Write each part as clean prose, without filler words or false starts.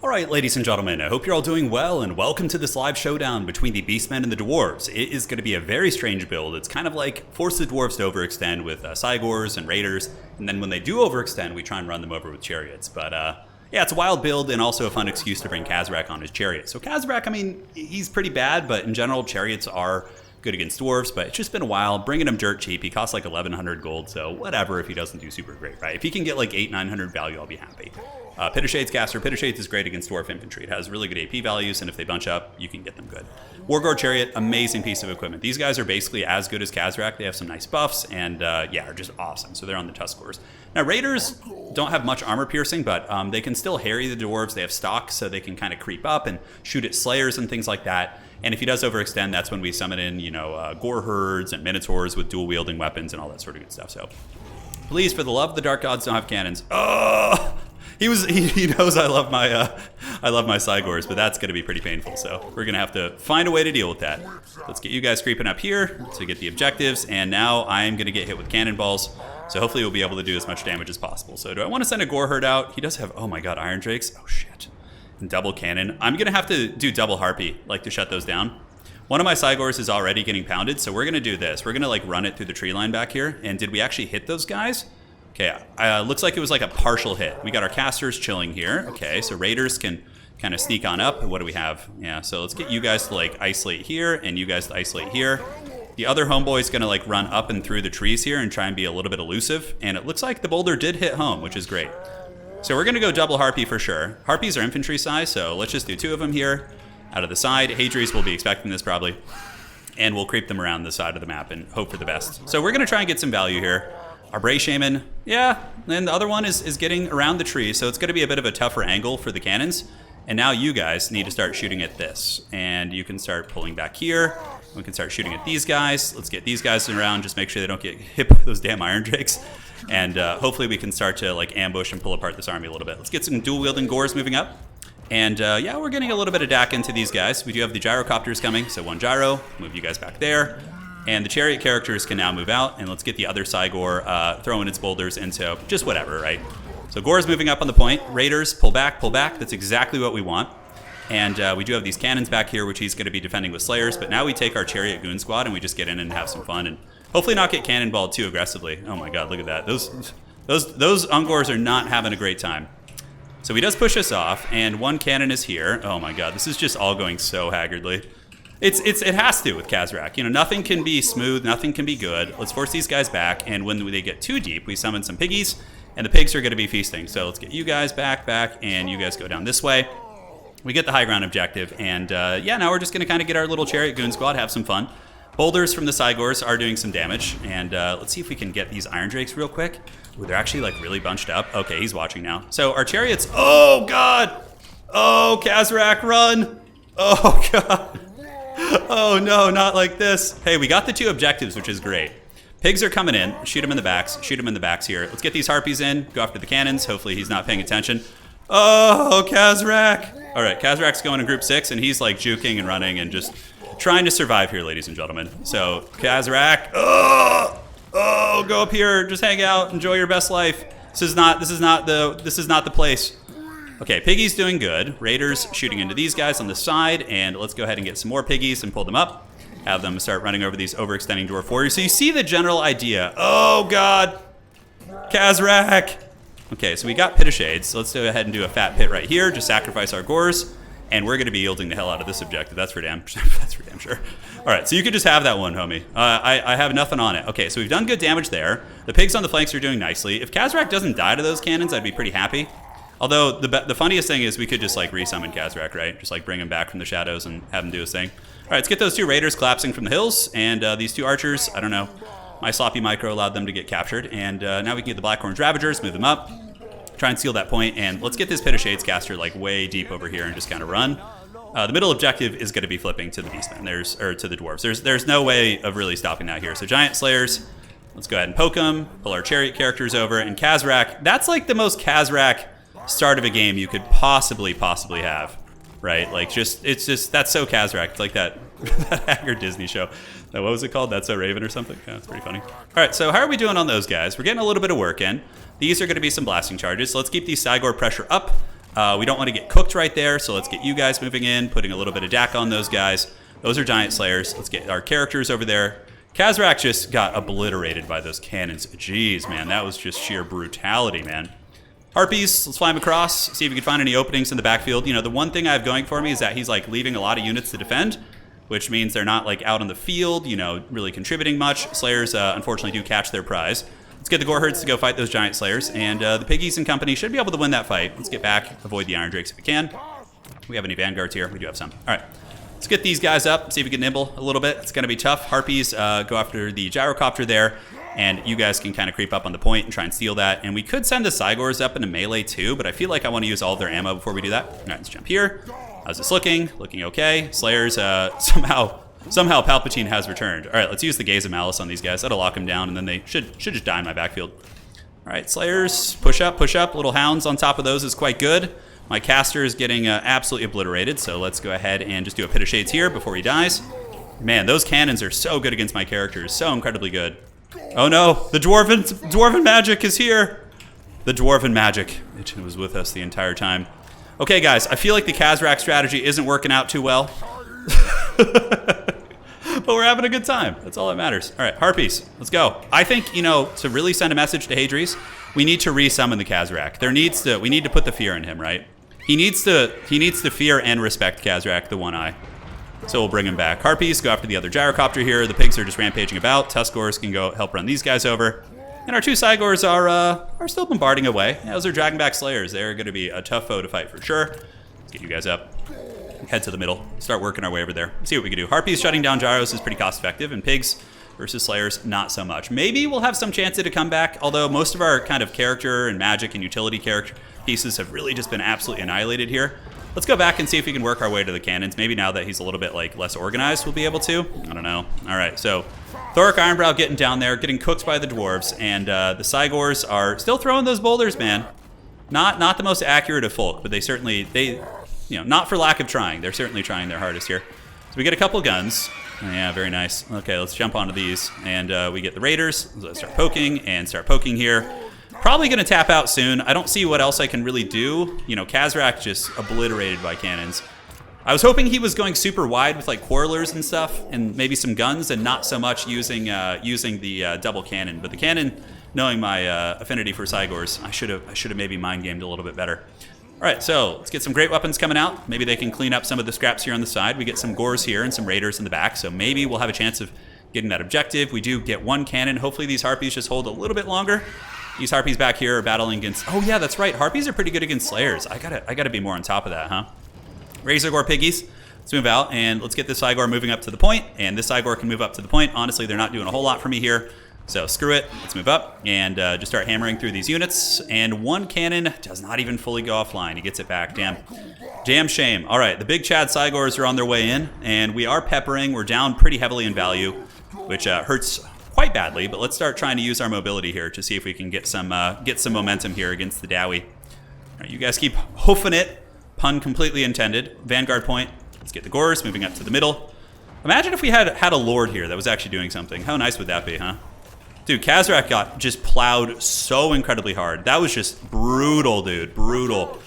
Alright, ladies and gentlemen, I hope you're all doing well, and welcome to this live showdown between the Beastmen and the Dwarves. It is going to be a very strange build. It's kind of like force the Dwarves to overextend with Cygors and Raiders, and then when they do overextend, we try and run them over with Chariots. But yeah, it's a wild build and also a fun excuse to bring KHAZRAK on his Chariot. So KHAZRAK, I mean, he's pretty bad, but in general, Chariots are good against Dwarves, but it's just been a while. Bringing him dirt cheap. He costs like 1,100 gold, so whatever if he doesn't do super great, right? If he can get like 800-900 value, I'll be happy. Pitashades Caster. Pitashades is great against Dwarf Infantry. It has really good AP values, and if they bunch up, you can get them good. Wargore Chariot, amazing piece of equipment. These guys are basically as good as KHAZRAK. They have some nice buffs, and yeah, are just awesome. So they're on the Tuskors. Now, Raiders don't have much armor piercing, but they can still harry the Dwarves. They have stock, so they can kind of creep up and shoot at Slayers and things like that. And if he does overextend, that's when we summon in, you know, Gore Herds and Minotaurs with dual-wielding weapons and all that sort of good stuff. So please, for the love of the Dark Gods, don't have cannons. Oh! He knows I love my Cygors, but that's going to be pretty painful. So we're going to have to find a way to deal with that. Let's get you guys creeping up here to get the objectives, and now I'm going to get hit with cannonballs. So hopefully we'll be able to do as much damage as possible. So do I want to send a Gore Herd out? He does have, oh my god, Iron Drakes. Oh shit. And double cannon. I'm going to have to do double Harpy, like to shut those down. One of my Cygors is already getting pounded, so we're going to do this. We're going to like run it through the tree line back here. And did we actually hit those guys? Okay, looks like it was like a partial hit. We got our casters chilling here. Okay, so Raiders can kind of sneak on up. What do we have? Yeah, so let's get you guys to like isolate here and you guys to isolate here. The other homeboy's gonna like run up and through the trees here and try and be a little bit elusive. And it looks like the boulder did hit home, which is great. So we're gonna go double Harpy for sure. Harpies are infantry size, so let's just do 2 of them here out of the side. Hadries will be expecting this probably. And we'll creep them around the side of the map and hope for the best. So we're gonna try and get some value here. Our Bray Shaman, yeah, and the other one is getting around the tree, so it's going to be a bit of a tougher angle for the cannons. And now you guys need to start shooting at this. And you can start pulling back here. We can start shooting at these guys. Let's get these guys around, just make sure they don't get hit by those damn Iron Drakes. And hopefully we can start to like ambush and pull apart this army a little bit. Let's get some dual-wielding Gores moving up. And yeah, we're getting a little bit of DAC into these guys. We do have the Gyrocopters coming, so 1 Gyro, move you guys back there. And the Chariot characters can now move out, and let's get the other Cygor throwing its boulders into just whatever, right? So Gore's moving up on the point. Raiders, pull back, pull back. That's exactly what we want. And we do have these cannons back here, which he's going to be defending with Slayers. But now we take our Chariot Goon Squad, and we just get in and have some fun, and hopefully not get cannonballed too aggressively. Oh my god, look at that. Those Ungors are not having a great time. So he does push us off, and 1 cannon is here. Oh my god, this is just all going so haggardly. It has to with KHAZRAK. You know, nothing can be smooth, nothing can be good. Let's force these guys back, and when they get too deep, we summon some piggies, and the pigs are going to be feasting. So let's get you guys back, and you guys go down this way. We get the high ground objective, and yeah, now we're just going to kind of get our little Chariot Goon Squad, have some fun. Boulders from the Cygors are doing some damage, and let's see if we can get these Iron Drakes real quick. Ooh, they're actually like really bunched up. Okay, he's watching now. So our Chariots, oh god! Oh, KHAZRAK, run! Oh god! Oh no, not like this. Hey, we got the 2 objectives, which is great. Pigs are coming in. Shoot them in the backs. Shoot them in the backs here. Let's get these Harpies in. Go after the cannons. Hopefully he's not paying attention. Oh, KHAZRAK. All right, KHAZRAK's going to group 6, and he's like juking and running and just trying to survive here, ladies and gentlemen. So KHAZRAK, oh, go up here. Just hang out. Enjoy your best life. This is not the place. Okay, Piggy's doing good. Raiders shooting into these guys on the side, and let's go ahead and get some more Piggies and pull them up. Have them start running over these overextending Dwarf warriors. So you see the general idea. Oh god! KHAZRAK! Okay, so we got Pitashades. So let's go ahead and do a fat pit right here. Just sacrifice our Gores, and we're going to be yielding the hell out of this objective. That's for damn sure. Alright, so you could just have that one, homie. I have nothing on it. Okay, so we've done good damage there. The pigs on the flanks are doing nicely. If KHAZRAK doesn't die to those cannons, I'd be pretty happy. Although, the funniest thing is we could just, like, resummon KHAZRAK, right? Just, like, bring him back from the shadows and have him do his thing. All right, let's get those 2 Raiders collapsing from the hills, and these 2 Archers, I don't know. My sloppy micro allowed them to get captured, and now we can get the Blackhorns Ravagers, move them up, try and seal that point, and let's get this Pitashades caster, like, way deep over here and just kind of run. The middle objective is going to be flipping to the Beastmen, or to the Dwarves. There's no way of really stopping that here. So Giant Slayers, let's go ahead and poke them, pull our Chariot characters over, and KHAZRAK, that's, like, the most KHAZRAK start of a game you could possibly have, right? Like, it's just that's so KHAZRAK. It's like that haggard Disney show. What was it called? That's So Raven or something? Yeah, it's pretty funny. All right, so how are we doing on those guys? We're getting a little bit of work in. These are going to be some blasting charges. So let's keep the Cygor pressure up. We don't want to get cooked right there, so let's get you guys moving in, putting a little bit of DAC on those guys. Those are Giant Slayers. Let's get our characters over there. KHAZRAK just got obliterated by those cannons. Jeez, man, that was just sheer brutality, man. Harpies, let's fly him across, see if we can find any openings in the backfield. You know, the one thing I have going for me is that he's like leaving a lot of units to defend, which means they're not like out on the field, you know, really contributing much. Slayers, unfortunately, do catch their prize. Let's get the Gore Herds to go fight those Giant Slayers, and the Piggies and company should be able to win that fight. Let's get back, avoid the Iron Drakes if we can. Do we have any Vanguards here? We do have some. All right. Let's get these guys up, see if we can nibble a little bit. It's going to be tough. Harpies go after the Gyrocopter there, and you guys can kind of creep up on the point and try and steal that. And we could send the Cygors up into melee too, but I feel like I want to use all of their ammo before we do that. All right, let's jump here. How's this looking? Looking okay. Slayers, somehow Palpatine has returned. All right, let's use the Gaze of Malice on these guys. That'll lock them down, and then they should just die in my backfield. All right, Slayers, push up, push up. Little Hounds on top of those is quite good. My caster is getting absolutely obliterated, so let's go ahead and just do a Pit of Shades here before he dies. Man, those cannons are so good against my characters, so incredibly good. Oh no, the Dwarven magic is here. The Dwarven magic, it was with us the entire time. Okay, guys, I feel like the KHAZRAK strategy isn't working out too well. But we're having a good time. That's all that matters. All right, Harpies, let's go. I think, you know, to really send a message to Hadri's, we need to resummon the KHAZRAK. We need to put the fear in him, right? He needs to fear and respect KHAZRAK, the One Eye. So we'll bring him back. Harpies go after the other Gyrocopter here. The pigs are just rampaging about. Tuskors can go help run these guys over. And our two Cygors are still bombarding away. Yeah, those are Dragonback Slayers. They're going to be a tough foe to fight for sure. Let's get you guys up. Head to the middle. Start working our way over there. See what we can do. Harpies shutting down Gyros is pretty cost effective, and pigs versus Slayers, not so much. Maybe we'll have some chance to come back, although most of our kind of character and magic and utility character pieces have really just been absolutely annihilated here. Let's go back and see if we can work our way to the cannons. Maybe now that he's a little bit like less organized, we'll be able to. I don't know. All right, so Thoric Ironbrow getting down there, getting cooked by the Dwarves, and the Cygors are still throwing those boulders, man. Not the most accurate of folk, but they you know, not for lack of trying. They're certainly trying their hardest here. So we get a couple guns. Yeah, very nice. Okay, let's jump onto these, and we get the Raiders. Let's start poking here. Probably going to tap out soon. I don't see what else I can really do. You know, KHAZRAK just obliterated by cannons. I was hoping he was going super wide with like Quarrelers and stuff, and maybe some guns, and not so much using the double cannon. But the cannon, knowing my affinity for Cygors, I should have maybe mind gamed a little bit better. All right, so let's get some great weapons coming out. Maybe they can clean up some of the scraps here on the side. We get some Gores here and some Raiders in the back, so maybe we'll have a chance of getting that objective. We do get one cannon. Hopefully these Harpies just hold a little bit longer. These Harpies back here are battling against... Oh yeah, that's right. Harpies are pretty good against Slayers. I gotta be more on top of that, huh? Razor Gore Piggies. Let's move out, and let's get this Cygor moving up to the point, and this Cygor can move up to the point. Honestly, they're not doing a whole lot for me here. So screw it, let's move up and just start hammering through these units. And one cannon does not even fully go offline. He gets it back, damn shame. All right, the big Chad Cygors are on their way in, and we are peppering. We're down pretty heavily in value, which hurts quite badly, but let's start trying to use our mobility here to see if we can get some momentum here against the Dowie. All right, you guys keep hoofing it, pun completely intended. Vanguard point, let's get the Gores moving up to the middle. Imagine if we had a Lord here that was actually doing something. How nice would that be, huh? Dude, KHAZRAK got just plowed so incredibly hard. That was just brutal, dude, brutal.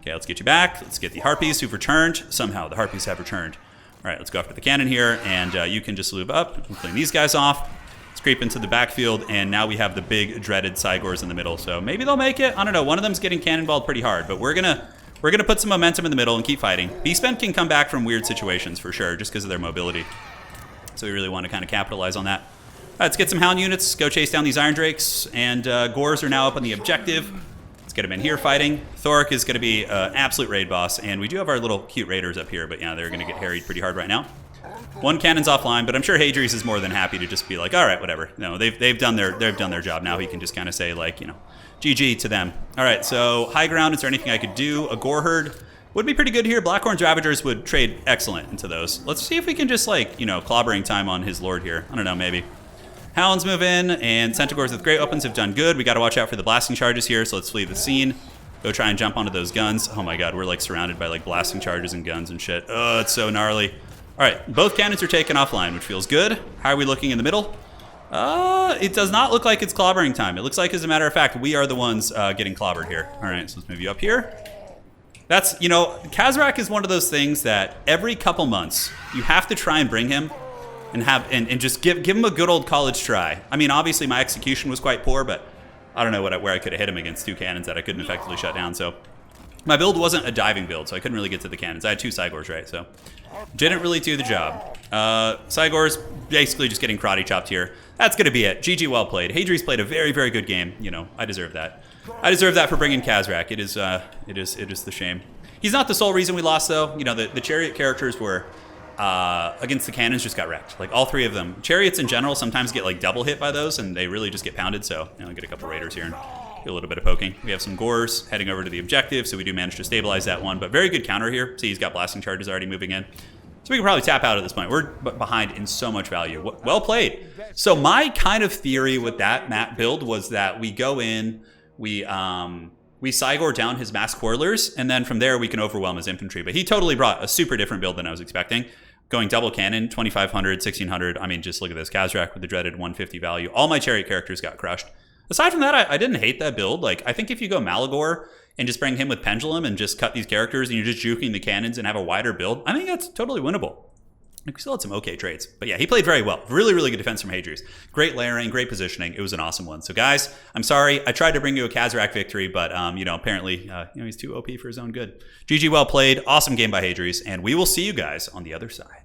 Okay, let's get you back. Let's get the Harpies who've returned. Somehow, the Harpies have returned. All right, let's go after the cannon here, and you can just lube up and clean these guys off. Let's creep into the backfield, and now we have the big, dreaded Cygors in the middle, so maybe they'll make it. I don't know, one of them's getting cannonballed pretty hard, but we're gonna put some momentum in the middle and keep fighting. Beastmen can come back from weird situations for sure, just because of their mobility. So we really want to kind of capitalize on that. All right, let's get some Hound units, go chase down these Iron Drakes, and Gores are now up on the objective. Let's get them in here fighting. Thoric is going to be an absolute raid boss, and we do have our little cute Raiders up here, but yeah, they're going to get harried pretty hard right now. One cannon's offline, but I'm sure Hadri's is more than happy to just be like, all right, whatever. No, they've done their job. Now he can just kind of say like, you know, GG to them. All right, so high ground, is there anything I could do? A Gore Herd would be pretty good here. Blackhorn's Ravagers would trade excellent into those. Let's see if we can just like, you know, clobbering time on his Lord here. I don't know, maybe. Hounds move in, and Centaurs with great weapons have done good. We got to watch out for the blasting charges here, so let's flee the scene. Go try and jump onto those guns. Oh my god, we're like surrounded by like blasting charges and guns and shit. Oh, it's so gnarly. All right, both cannons are taken offline, which feels good. How are we looking in the middle? It does not look like it's clobbering time. It looks like, as a matter of fact, we are the ones getting clobbered here. All right, so let's move you up here. That's, you know, KHAZRAK is one of those things that every couple months you have to try and bring him and just give him a good old college try. I mean, obviously my execution was quite poor, but I don't know where I could have hit him against 2 cannons that I couldn't effectively shut down. So my build wasn't a diving build, so I couldn't really get to the cannons. I had 2 Cygors, right? So didn't really do the job. Cygors basically just getting karate chopped here. That's going to be it. GG, well played. Hadri's played a very, very good game. You know, I deserve that. I deserve that for bringing KHAZRAK. It is the shame. He's not the sole reason we lost, though. You know, the chariot characters were against the cannons just got wrecked. Like all 3 of them. Chariots in general sometimes get like double hit by those, and they really just get pounded. So you know, get a couple raiders here and do a little bit of poking. We have some Gores heading over to the objective, so we do manage to stabilize that one. But very good counter here. See, he's got blasting charges already moving in. So we can probably tap out at this point. We're behind in so much value. Well played. So my kind of theory with that map build was that we go in, we Cygor down his mass quarrelers, and then from there we can overwhelm his infantry. But he totally brought a super different build than I was expecting. Going double cannon, 2500, 1600. I mean, just look at this. KHAZRAK with the dreaded 150 value. All my chariot characters got crushed. Aside from that, I didn't hate that build. Like, I think if you go Malagor and just bring him with Pendulum and just cut these characters and you're just juking the cannons and have a wider build, I think that's totally winnable. We still had some okay traits. But yeah, he played very well. Really, really good defense from Hadri's. Great layering, great positioning. It was an awesome one. So guys, I'm sorry. I tried to bring you a KHAZRAK victory, but you know, apparently you know, he's too OP for his own good. GG, well played. Awesome game by Hadri's, and we will see you guys on the other side.